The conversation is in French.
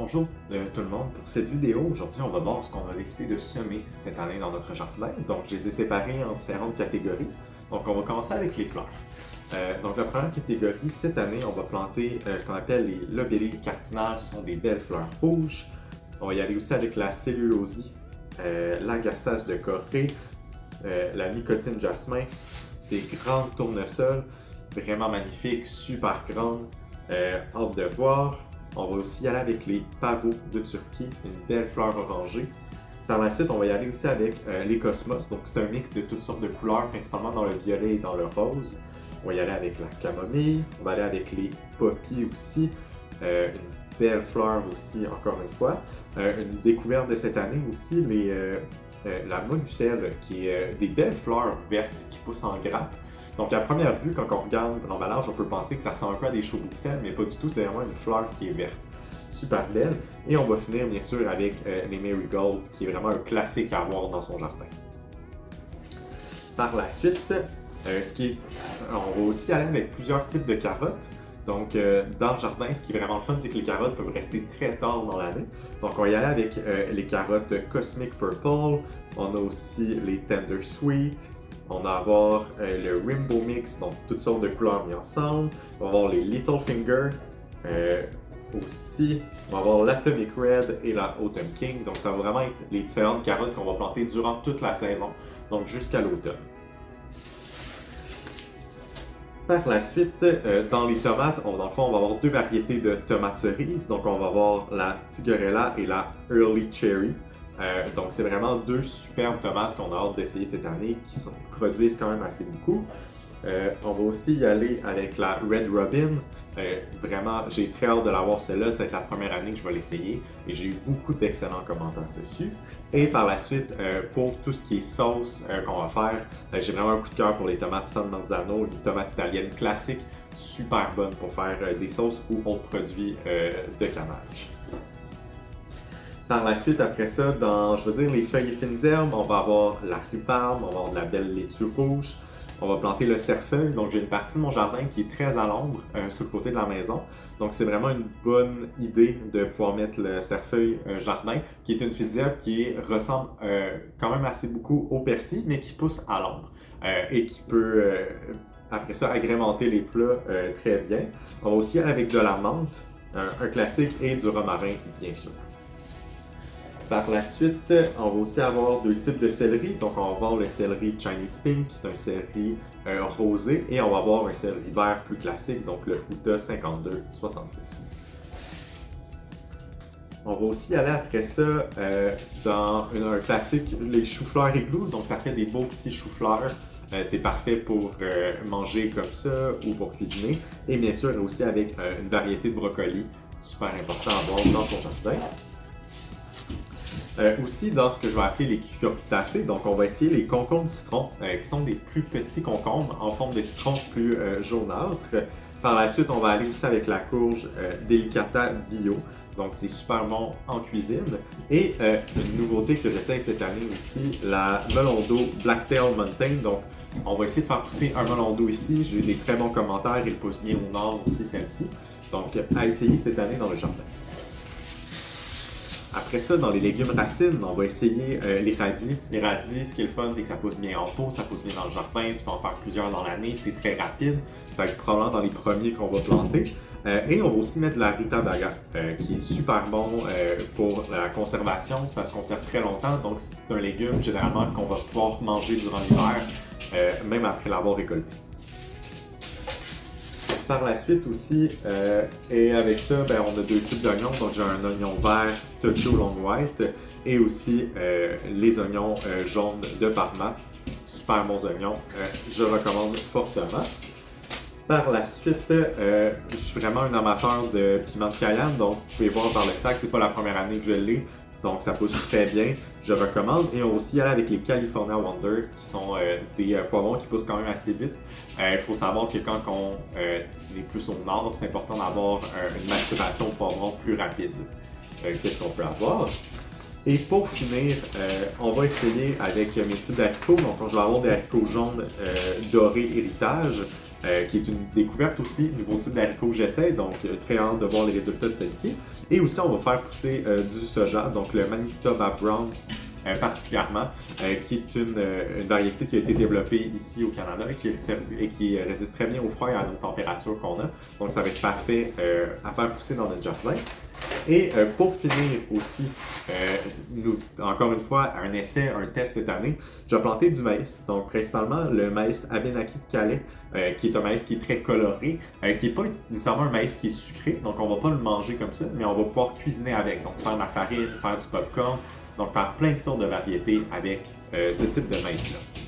Bonjour tout le monde. Pour cette vidéo, aujourd'hui, on va voir ce qu'on a décidé de semer cette année dans notre jardin. Donc, je les ai séparés en différentes catégories. Donc, on va commencer avec les fleurs. Donc, la première catégorie, cette année, on va planter ce qu'on appelle les lobélies cardinales. Ce sont des belles fleurs rouges. On va y aller aussi avec la cellulosie, l'agastache de Corée, la nicotine jasmin, des grandes tournesols, vraiment magnifiques, super grandes, hâte de voir. On va aussi y aller avec les pavots de Turquie, une belle fleur orangée. Par la suite, on va y aller aussi avec les cosmos. Donc, c'est un mix de toutes sortes de couleurs, principalement dans le violet et dans le rose. On va y aller avec la camomille. On va aller avec les poppies aussi. Une belle fleur aussi, encore une fois. Une découverte de cette année aussi, la monucelle, qui est des belles fleurs vertes qui poussent en grappe. Donc, à première vue, quand on regarde l'emballage, on peut penser que ça ressemble un peu à des chaubourcelles, mais pas du tout, c'est vraiment une fleur qui est verte. Super belle. Et on va finir, bien sûr, avec les marigolds, qui est vraiment un classique à avoir dans son jardin. Par la suite, on va aussi aller avec plusieurs types de carottes. Donc, dans le jardin, ce qui est vraiment le fun, c'est que les carottes peuvent rester très tard dans l'année. Donc, on va y aller avec les carottes Cosmic Purple. On a aussi les Tender Sweet. On va avoir le Rainbow Mix, donc toutes sortes de couleurs mises ensemble. On va avoir les Little Finger. Aussi, on va avoir l'Atomic Red et la Autumn King. Donc, ça va vraiment être les différentes carottes qu'on va planter durant toute la saison, donc jusqu'à l'automne. Par la suite, dans les tomates, dans le fond, on va avoir deux variétés de tomates cerises. Donc, on va avoir la Tigerella et la Early Cherry. Donc, c'est vraiment deux superbes tomates qu'on a hâte d'essayer cette année, qui produisent quand même assez beaucoup. On va aussi y aller avec la Red Robin. Vraiment, j'ai très hâte de l'avoir celle-là. C'est la première année que je vais l'essayer et j'ai eu beaucoup d'excellents commentaires dessus. Et par la suite, pour tout ce qui est sauce qu'on va faire, j'ai vraiment un coup de cœur pour les tomates San Marzano, une tomate italienne classique, super bonne pour faire des sauces ou autres produits de canage. Par la suite, après ça, les feuilles et fines herbes, on va avoir la rhubarbe, on va avoir de la belle laitue rouge. On va planter le cerfeuil. Donc, j'ai une partie de mon jardin qui est très à l'ombre sur le côté de la maison. Donc, c'est vraiment une bonne idée de pouvoir mettre le cerfeuil jardin, qui est une fine herbe qui ressemble quand même assez beaucoup au persil, mais qui pousse à l'ombre et qui peut, après ça, agrémenter les plats très bien. On va aussi aller avec de la menthe, un classique, et du romarin, bien sûr. Par la suite, on va aussi avoir deux types de céleri. Donc, on va avoir le céleri Chinese Pink, qui est un céleri rosé, et on va avoir un céleri vert plus classique, donc le Huta 5270. On va aussi aller après ça dans un classique, les choux-fleurs églous. Donc, ça fait des beaux petits choux-fleurs. C'est parfait pour manger comme ça ou pour cuisiner. Et bien sûr, aussi avec une variété de brocolis, super important à avoir dans son jardin. Aussi dans ce que je vais appeler les cucurbitacées, donc on va essayer les concombres citron, qui sont des plus petits concombres en forme de citron plus jaunâtre. Par la suite, on va aller aussi avec la courge Delicata Bio, donc c'est super bon en cuisine. Et une nouveauté que j'essaye cette année aussi, la melon d'eau Blacktail Mountain. Donc on va essayer de faire pousser un melon d'eau ici. J'ai eu des très bons commentaires, il pousse bien au nord aussi celle-ci. Donc à essayer cette année dans le jardin. Après ça, dans les légumes racines, on va essayer les radis. Les radis, ce qui est le fun, c'est que ça pousse bien en pot, ça pousse bien dans le jardin, tu peux en faire plusieurs dans l'année, c'est très rapide. Ça va être probablement dans les premiers qu'on va planter. Et on va aussi mettre de la rutabaga, qui est super bon pour la conservation. Ça se conserve très longtemps, donc c'est un légume généralement qu'on va pouvoir manger durant l'hiver, même après l'avoir récolté. Par la suite aussi, et avec ça, on a deux types d'oignons. Donc j'ai un oignon vert Tokyo Long White et aussi les oignons jaunes de Parma. Super bons oignons, je recommande fortement. Par la suite, je suis vraiment un amateur de piment de Cayenne, donc vous pouvez voir par le sac, c'est pas la première année que je l'ai. Donc ça pousse très bien, je recommande. Et on va aussi y aller avec les California Wonder, qui sont des poivrons qui poussent quand même assez vite. Il faut savoir que quand on est plus au nord, c'est important d'avoir une maturation de poivrons plus rapide. Qu'est-ce qu'on peut avoir? Et pour finir, on va essayer avec mes types d'haricots. Donc je vais avoir des haricots jaunes dorés héritage. qui est une découverte aussi, nouveau type d'haricot que j'essaie, donc très hâte de voir les résultats de celle-ci. Et aussi, on va faire pousser du soja, donc le Manitoba Browns particulièrement, qui est une variété qui a été développée ici au Canada et qui résiste très bien au froid et à nos températures qu'on a. Donc ça va être parfait à faire pousser dans notre jardin. Et pour finir aussi, encore une fois, un essai, un test cette année, j'ai planté du maïs, donc principalement le maïs Abenaki de Calais, qui est un maïs qui est très coloré, qui n'est pas nécessairement un maïs qui est sucré, donc on va pas le manger comme ça, mais on va pouvoir cuisiner avec, donc faire de la farine, faire du popcorn, donc faire plein de sortes de variétés avec ce type de maïs-là.